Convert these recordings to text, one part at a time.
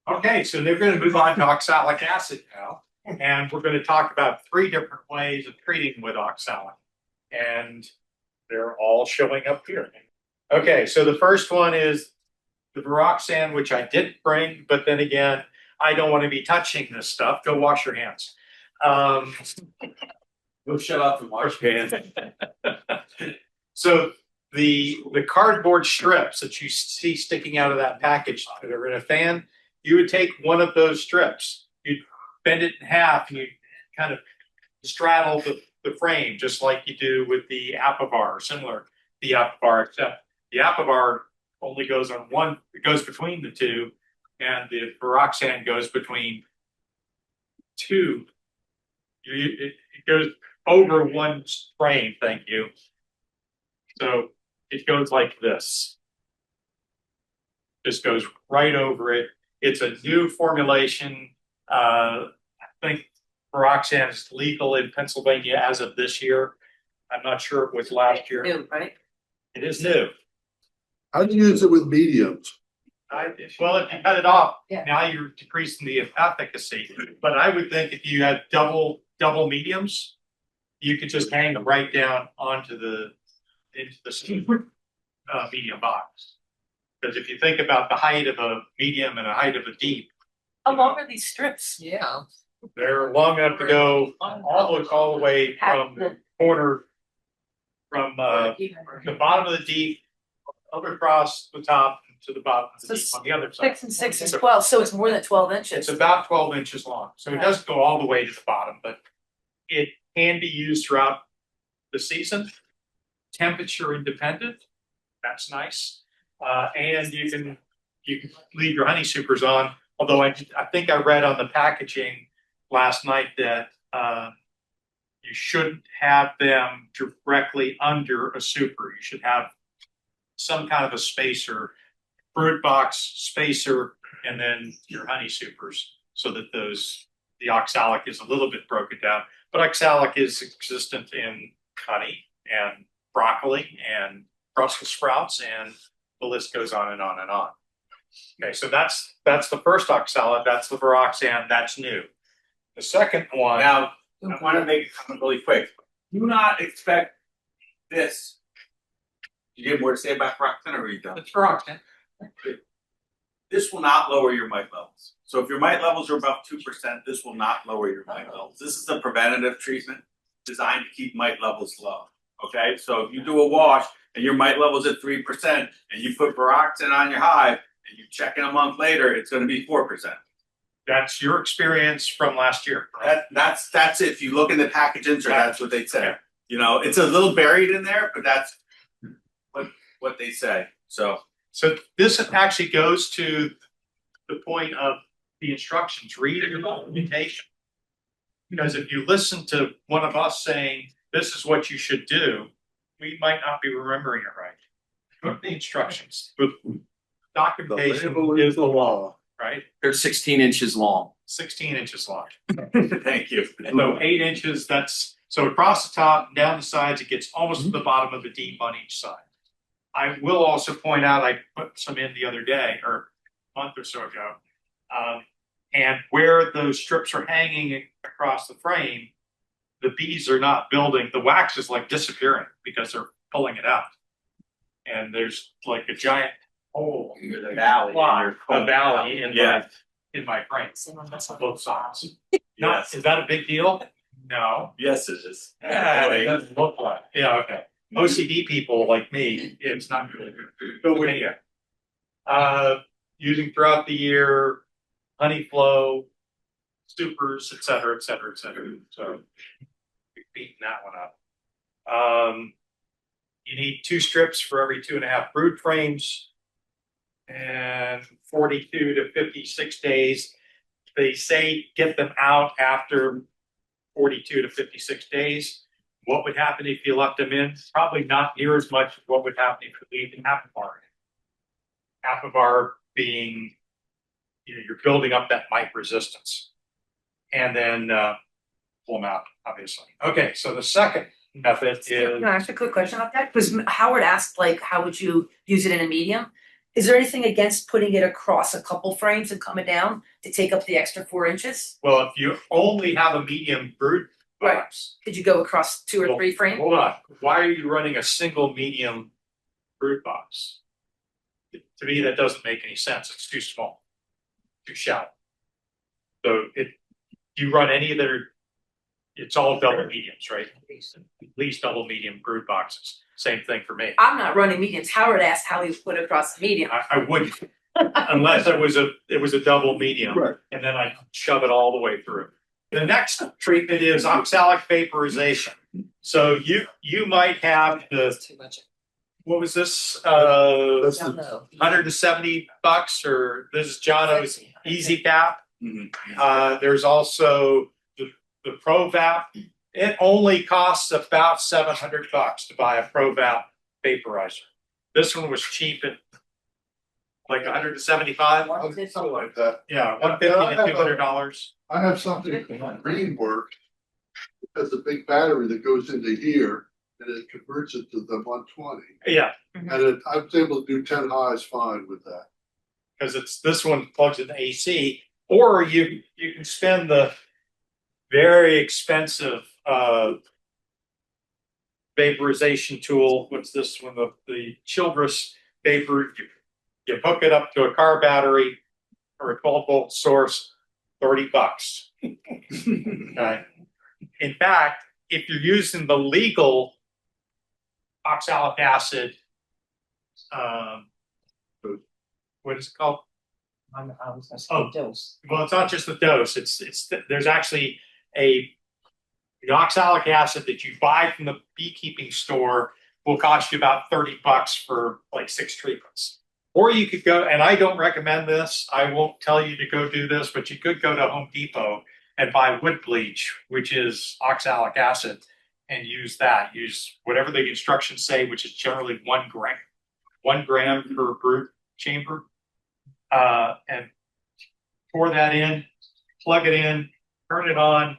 Okay, so they're going to move on to oxalic acid now, and we're going to talk about 3 different ways of treating with oxalic, and they're all showing up here. Okay, so the first one is the Viroxan, which I didn't bring, but then again, I don't want to be touching this stuff. Go wash your hands. Go shut up and wash your hands. So the cardboard strips that you see sticking out of that package that are in a fan, you would take one of those strips, you'd bend it in half, and you kind of straddle the frame, just like you do with the Apivar, similar to the Apivar, except the Apivar only goes on one, it goes between the two, and the Viroxan goes between 2. It goes over one frame, thank you. So it goes like this. Just goes right over it. It's a new formulation. I think Viroxan is legal in Pennsylvania as of this year. I'm not sure it was last year. New, right? It is new. How do you use it with mediums? Well, if you cut it off, Yeah. now you're decreasing the efficacy. But I would think if you had double mediums, you could just hang them right down onto into the medium box. Because if you think about the height of a medium and the height of a deep, How long are these strips? Yeah. they're long enough to go almost all the way from the corner, from the bottom of the deep over across the top to the bottom of the deep on the other side. 6 and 6 is 12, so it's more than 12 inches. It's about 12 inches long. So it doesn't go all the way to the bottom, but it can be used throughout the season. Temperature independent. That's nice. And you can leave your honey supers on. Although I think I read on the packaging last night that you shouldn't have them directly under a super. You should have some kind of a spacer, fruit box spacer, and then your honey supers, so that the oxalic is a little bit broken down. But oxalic is existent in honey and broccoli and Brussels sprouts, and the list goes on and on and on. Okay, so that's the first oxalic. That's the Viroxan. That's new. The second one. Now, I want to make a comment really quick. Do not expect this. You have more to say about Viroxan, or are you done? It's Viroxan. This will not lower your mite levels. So if your mite levels are above 2%, this will not lower your mite levels. This is a preventative treatment designed to keep mite levels low. Okay, so if you do a wash and your mite level's at 3%, and you put Viroxan on your hive, and you check in a month later, it's going to be 4%. That's your experience from last year. That's it. If you look in the package insert, that's what they say. Yeah. You know, it's a little buried in there, but that's what they say. So this actually goes to the point of the instructions. Read your documentation. Because if you listen to one of us saying, this is what you should do, we might not be remembering it right. Look at the instructions. But documentation is the law, right? They're 16 inches long. 16 inches long. thank you. So 8 inches, so across the top and down the sides, it gets almost to the bottom of the deep on each side. I will also point out, I put some in the other day, or a month or so ago, and where those strips are hanging across the frame, the bees are not building, the wax is like disappearing because they're pulling it out. And there's like a giant hole, A valley in my frame, on both sides. Yes. Is that a big deal? No. Yes, it is. It doesn't look like. Yeah, okay. OCD people like me, it's not really good. But anyway, using throughout the year, honey flow, supers, et cetera, et cetera, et cetera. So we've beaten that one up. You need 2 strips for every 2.5 brood frames, and 42 to 56 days. They say get them out after 42 to 56 days. What would happen if you left them in? Probably not near as much as what would happen if you leave an Apivar in. Apivar being, you're building up that mite resistance. And then pull them out, obviously. Okay, so the second method is. Can I ask a quick question about that? Because Howard asked, like, how would you use it in a medium? Is there anything against putting it across a couple frames and coming down to take up the extra 4 inches? Well, if you only have a medium brood box. Could you go across 2 or Well, 3 frames? Hold on, why are you running a single medium brood box? To me, that doesn't make any sense, it's too small, too shallow. So you run any that are, it's all double mediums, right? At least double medium brood boxes, same thing for me. I'm not running mediums. Howard asked how he put it across the medium. I wouldn't, unless it was a double medium, Right. and then I shove it all the way through. The next treatment is oxalic vaporization. So you might have Too much. what was this, That's the- No. $170, or this is Jono's Easy Cap. Mhm. There's also the ProVap. It only costs about $700 to buy a ProVap vaporizer. This one was cheap at like 175. Something like that. Yeah, $150 to $200. I have something from Greenwork. It has a big battery that goes into here and it converts it to the 120. Yeah, I was able to do 10 highs fine with that. because this one plugs into AC, or you can spend the very expensive vaporization tool. What's this one? The Childress vapor. You hook it up to a car battery or a 12-volt source, $30. Okay. In fact, if you're using the legal oxalic acid, what is it called? Dose. Well, it's not just the dose. There's actually the oxalic acid that you buy from the beekeeping store will cost you about $30 for like 6 treatments. Or you could go, and I don't recommend this. I won't tell you to go do this, but you could go to Home Depot and buy wood bleach, which is oxalic acid, and use that. Use whatever the instructions say, which is generally 1 gram, 1 gram per brood chamber. And pour that in, plug it in, turn it on.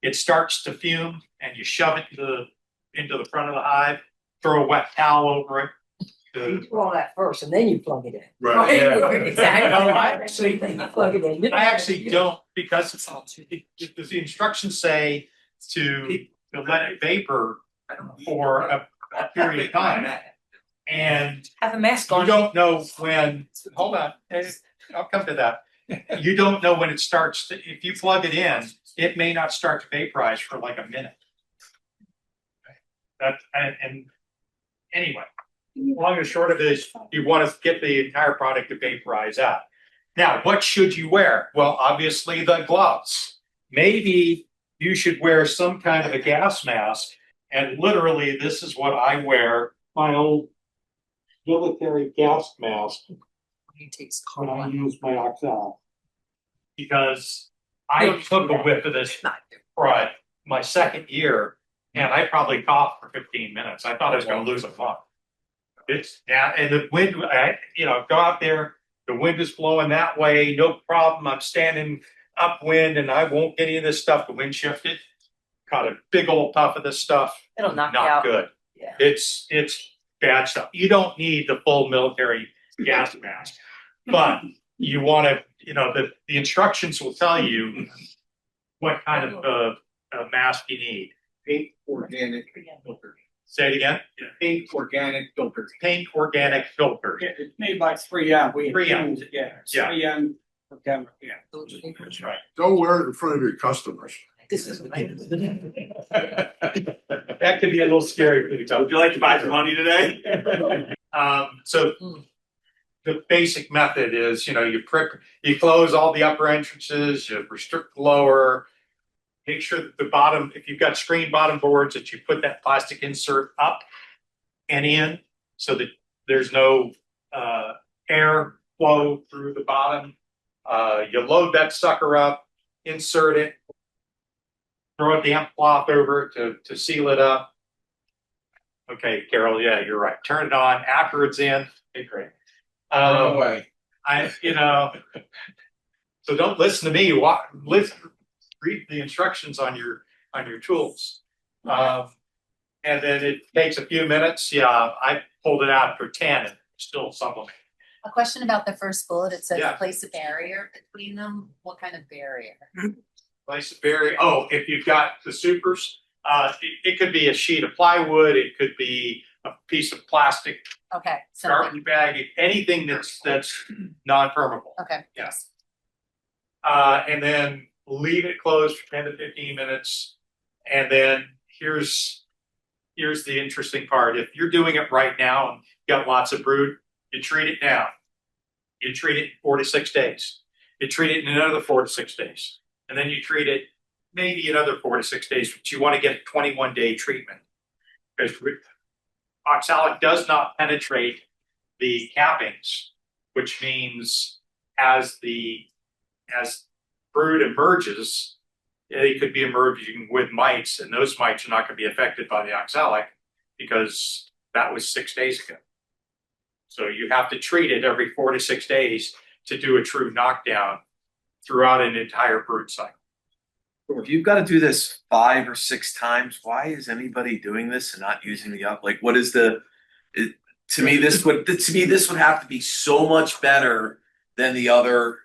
It starts to fume, and you shove it into the front of the hive. Throw a wet towel over it. You do all that first and then you plug it in. Right, Yeah. exactly. No, You plug it in. I actually don't, because the instructions say to let it vapor for a period of time. And Have a mask you on. don't know when, hold on, I'll come to that. You don't know when it starts to, if you plug it in, it may not start to vaporize for like a minute. And anyway, long and short of it is you want to get the entire product to vaporize out. Now, what should you wear? Well, obviously the gloves. Maybe you should wear some kind of a gas mask. And literally, this is what I wear, my old military gas mask when I use my oxal. Because I took a whiff of this for my second year, and I probably coughed for 15 minutes. I thought I was going to lose a lung. And the wind, go out there, the wind is blowing that way, no problem. I'm standing upwind and I won't get any of this stuff. The wind shifted, caught a big old puff of this stuff. It'll knock you Not out. good. Yeah. It's bad stuff. You don't need the full military gas mask, but you want to, the instructions will tell you what kind of mask you need. Pink organic filter. Say it again. Pink organic filter. Pink organic filter. Yeah, it's made by 3M. 3M. Yeah, it's Yeah. 3M. Okay, yeah. That's right. Don't wear it in front of your customers. This is That could be a little scary for you. Would you like to buy some money today? So the basic method is, you close all the upper entrances, you restrict the lower, make sure that the bottom, if you've got screen bottom boards, that you put that plastic insert up and in so that there's no air flow through the bottom. You load that sucker up, insert it, throw a damp cloth over it to seal it up. Okay, Carol, yeah, you're right. Turn it on after it's in. Okay, great. No way. So don't listen to me. Read the instructions on your tools. And then it takes a few minutes. Yeah, I pulled it out for 10 and still supplement. A question about the first bullet, it says Yeah. place a barrier between them, what kind of barrier? Place a barrier, oh, if you've got the supers, it could be a sheet of plywood, it could be a piece of plastic Okay, something, garbage bag, anything that's non-permeable. okay, Yeah. yes. And then leave it closed for 10 to 15 minutes. And then here's the interesting part. If you're doing it right now and you got lots of brood, you treat it now. You treat it 4 to 6 days. You treat it in another 4 to 6 days. And then you treat it maybe another 4 to 6 days, but you want to get a 21-day treatment. Because oxalic does not penetrate the cappings, which means as brood emerges, they could be emerging with mites, and those mites are not going to be affected by the oxalic because that was 6 days ago. So you have to treat it every 4 to 6 days to do a true knockdown throughout an entire brood cycle. If you've got to do this 5 or 6 times, why is anybody doing this and not using the up? Like, what is to me this would have to be so much better than the other.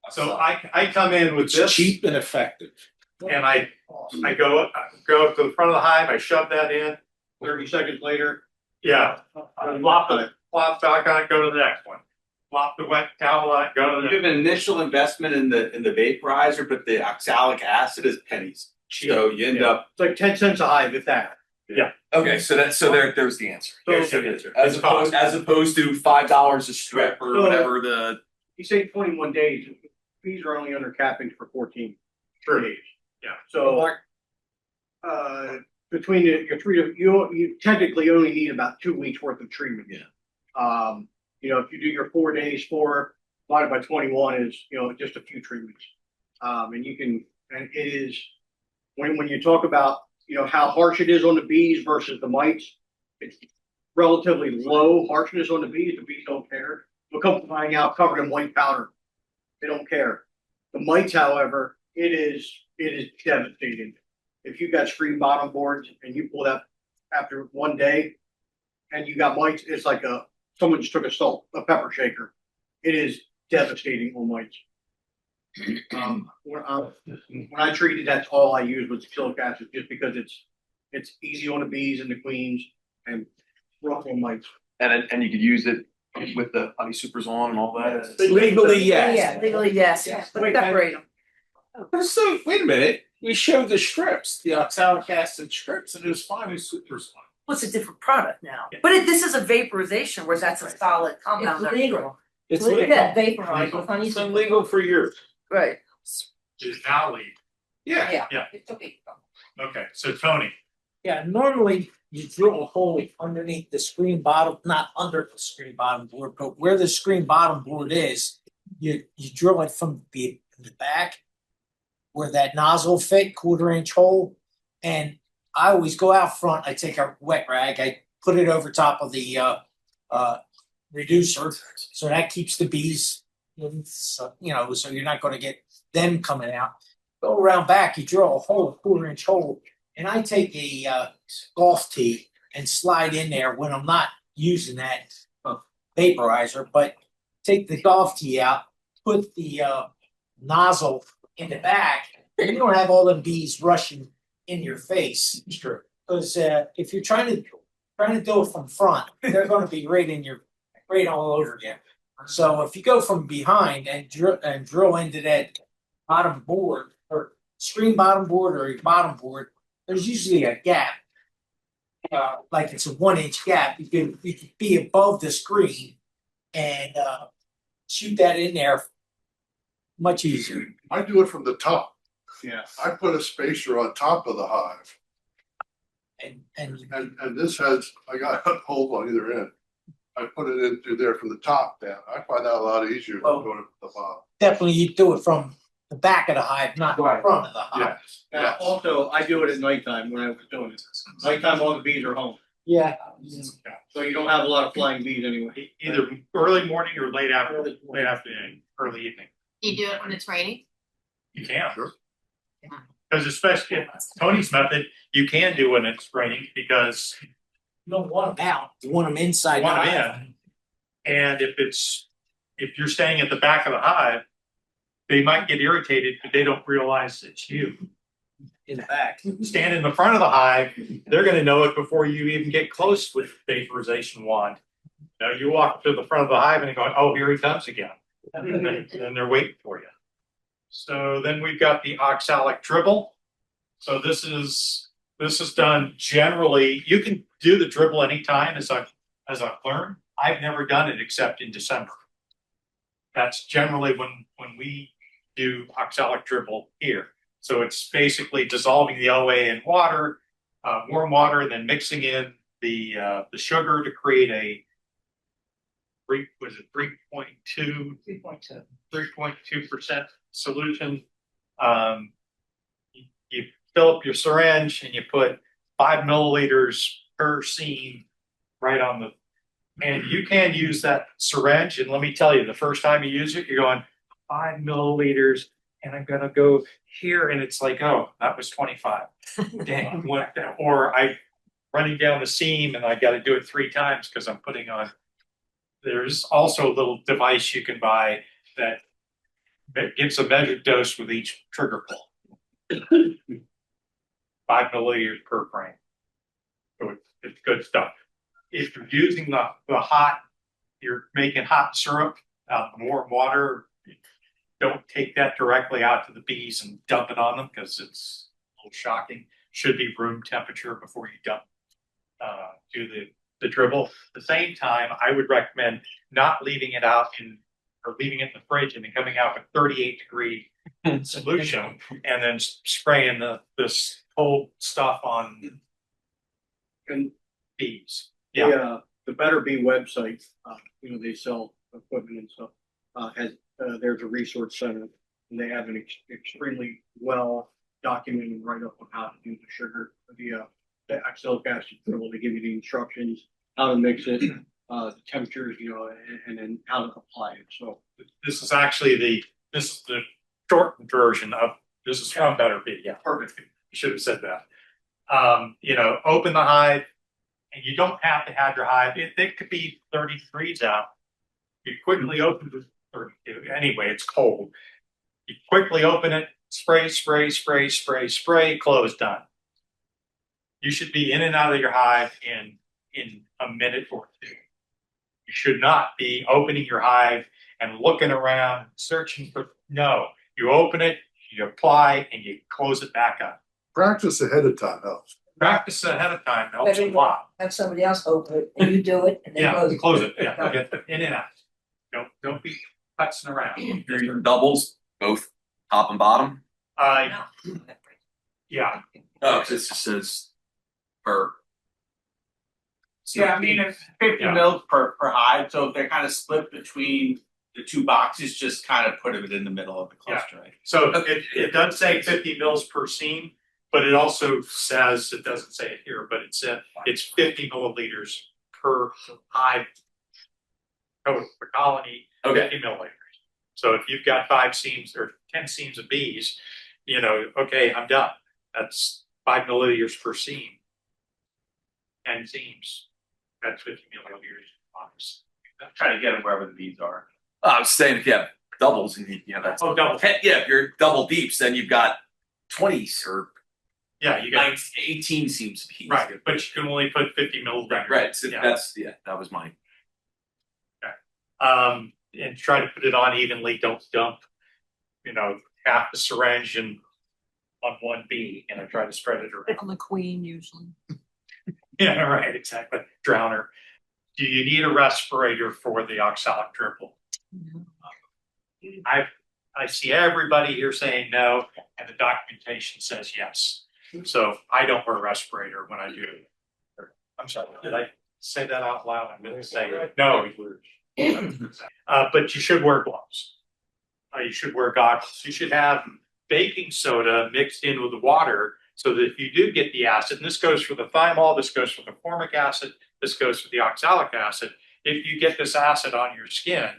So I come in with It's this, cheap and effective. and I go up to the front of the hive, I shove that in. 30 seconds later, yeah, I flop back on it, go to the next one. Flop the wet towel on it, go to the You have an initial investment in the vaporizer, but the oxalic acid is pennies. So you end up. It's like 10 cents a hive, if that. Okay, so there's the answer. There's the answer. As opposed to $5 a strip or So- whatever the. You say 21 days, bees are only under capping for 14 days. Yeah. So, between your treat, you technically only need about 2 weeks worth of treatment. Yeah. If you do your 4 days, 4 divided by 21 is, just a few treatments. And it is, when you talk about, how harsh it is on the bees versus the mites, it's relatively low harshness on the bees don't care. They'll come flying out covered in white powder. They don't care. The mites, however, it is devastating. If you got screen bottom boards and you pull that after 1 day and you got mites, it's like someone just took a pepper shaker. It is devastating on mites. When I treated, that's all I used was oxalic acid, just because it's easy on the bees and the queens and rough on mites. And you could use it with the honey supers on and all that. Legally, yes. Yeah, legally, yes, but Wait, separate them. So wait a minute, we showed the strips, the oxalic acid strips, and it was fine with supers on. What's a different product now? But this is a vaporization where that's a solid compound. It's legal. It's Look at legal. that vaporizer with honey. It's been legal for years. Right. Is now legal. Yeah. Yeah. It's okay. Okay, so Tony, Yeah, normally you drill a hole underneath the screen bottom, not under the screen bottom board, but where the screen bottom board is, you drill it from the back where that nozzle fit, 1/4 inch hole. And I always go out front, I take a wet rag, I put it over top of the reducer, so that keeps the bees, so you're not gonna get them coming out. Go around back, you drill a hole, 1/4 inch hole, and I take a golf tee and slide in there when I'm not using that vaporizer, but take the golf tee out, put the nozzle in the back, and you don't have all them bees rushing in your face. True. Because if you're trying to do it from front, they're going to be right all over you. So if you go from behind and drill into that bottom board or screen bottom board or your bottom board, there's usually a gap. Like it's a 1 inch gap. You can be above the screen and shoot that in there much easier. I do it from the top. Yeah. I put a spacer on top of the hive, And and this has, I got holes on either end. I put it in through there from the top down. I find that a lot easier than Oh. doing it from the bottom. definitely you do it from the back of the hive, not the Right. front of the hive. Now, also, I do it at nighttime when I was doing it. Nighttime, all the bees are home, Yeah. so you don't have a lot of flying bees anyway. either early morning or late afternoon, early evening. You do it when it's raining? You can. Sure. Because especially in Tony's method, you can do when it's raining because You don't want them out. You want them inside. you want the them hive. in. And if it's if you're staying at the back of the hive, they might get irritated, but they don't realize it's you. In the back. Stand in the front of the hive, they're gonna know it before you even get close with vaporization wand. Now you walk to the front of the hive and they're going, oh, here he comes again. And they're waiting for you. So then we've got the oxalic dribble. So this is done generally, you can do the dribble anytime as I've learned. I've never done it except in December. That's generally when we do oxalic dribble here. So it's basically dissolving the OA in water, warm water, and then mixing in the sugar to create a 3.2 3.2% solution. You fill up your syringe and you put 5 milliliters per seam right on the, and you can use that syringe. And let me tell you, the first time you use it, you're going 5 milliliters, and I'm gonna go here, and it's like, oh, that was 25. Dang, what? Or I running down the seam, and I got to do it 3 times because I'm putting on. There's also a little device you can buy that gives a measured dose with each trigger pull. 5 milliliters per frame. So it's good stuff. If you're using the hot, you're making hot syrup out of warm water, don't take that directly out to the bees and dump it on them because it's a little shocking. Should be room temperature before you dump, do the dribble. At the same time, I would recommend not leaving it out or leaving it in the fridge and then coming out with 38-degree solution and then spraying this cold stuff on And bees. Yeah. the Better Bee website, they sell equipment and stuff, there's a resource center, and they have an extremely well documented write-up on how to do the sugar, the oxalic acid dribble. They give you the instructions, how to mix it, the temperatures, and then how to apply it. So This is actually this is the shortened version of this is from Better Bee. Yeah, perfect. You should have said that. Open the hive, and you don't have to have your hive. It could be 33s out. You quickly open the 32. Anyway, it's cold. You quickly open it, spray, spray, spray, spray, spray, close, done. You should be in and out of your hive in a minute or 2. You should not be opening your hive and looking around, searching for, no. You open it, you apply, and you close it back up. Practice ahead of time helps. Practice ahead of time helps a lot. Have somebody else open it and you do it and then Yeah, close it. close it, yeah, get in and out. Don't be putzing around. Your doubles, both top and bottom. Yeah, Oh, 'cause it just says per. Yeah, I mean, it's 50 Yeah. mils per hive, so if they're kind of split between the 2 boxes, just kind of put it in the middle of the cluster, right? so it does say 50 mils per seam, but it also says, it doesn't say it here, but it said it's 50 milliliters per hive. Per colony, Okay. 50 milliliters. So if you've got 5 seams or 10 seams of bees, okay, I'm done. That's 5 milliliters per seam. 10 seams, that's 50 milliliters. I'm trying to get them wherever the bees are. I was saying if you have doubles and that's Oh, double. yeah, if you're double deeps, then you've got 20s or Yeah, you got 18 seems to be right, but you can only put 50 milliliters. Right. So Yeah. that was mine. And try to put it on evenly. Don't dump, half the syringe and on one bee, try to spread it around. On the queen usually. Yeah, right, exactly. Drowner. Do you need a respirator for the oxalic dribble? I see everybody here saying no, and the documentation says yes. So I don't wear a respirator when I do. I'm sorry, did I say that out loud? I meant to say no. But you should wear gloves. You should wear goggles. You should have baking soda mixed in with the water so that if you do get the acid, and this goes for the thymol, this goes for the formic acid, this goes for the oxalic acid. If you get this acid on your skin,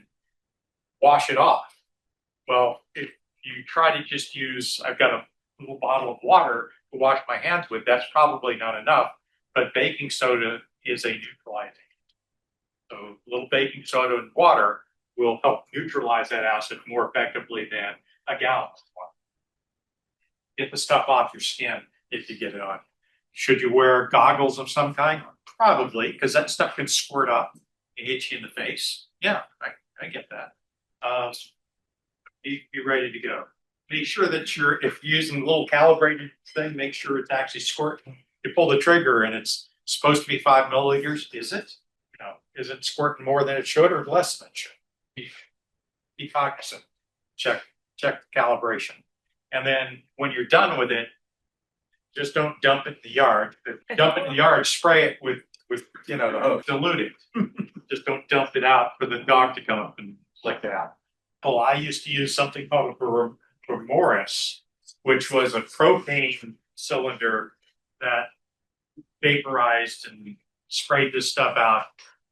wash it off. Well, if you try to just use, I've got a little bottle of water to wash my hands with, that's probably not enough, but baking soda is a neutralizing. So a little baking soda and water will help neutralize that acid more effectively than a gallon of water. Get the stuff off your skin if you get it on. Should you wear goggles of some kind? Probably, because that stuff can squirt up and hit you in the face. Yeah, I get that. Be ready to go. Make sure that if you're using a little calibrated thing, make sure it's actually squirting. You pull the trigger and it's supposed to be 5 milliliters. Is it? No. Is it squirting more than it should or less than it should? Be cognizant. Check the calibration. And then when you're done with it, just don't dump it in the yard. Dump it in the yard, spray it with dilute it. Just don't dump it out for the dog to come up and lick it out. Well, I used to use something called a Morris, which was a propane cylinder that vaporized and sprayed this stuff out.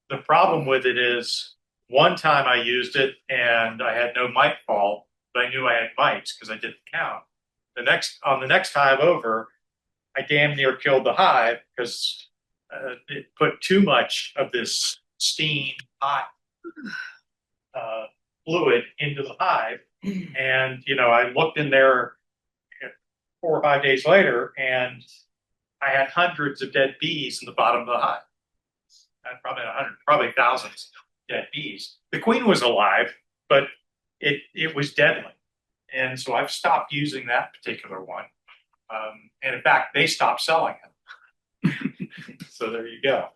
The problem with it is one time I used it and I had no mite fall, but I knew I had mites because I didn't count. On the next hive over, I damn near killed the hive because it put too much of this steam, hot fluid into the hive. And, I looked in there 4 or 5 days later and I had hundreds of dead bees in the bottom of the hive. I had probably thousands of dead bees. The queen was alive, but it was deadly. And so I've stopped using that particular one. And in fact, they stopped selling it. So there you go.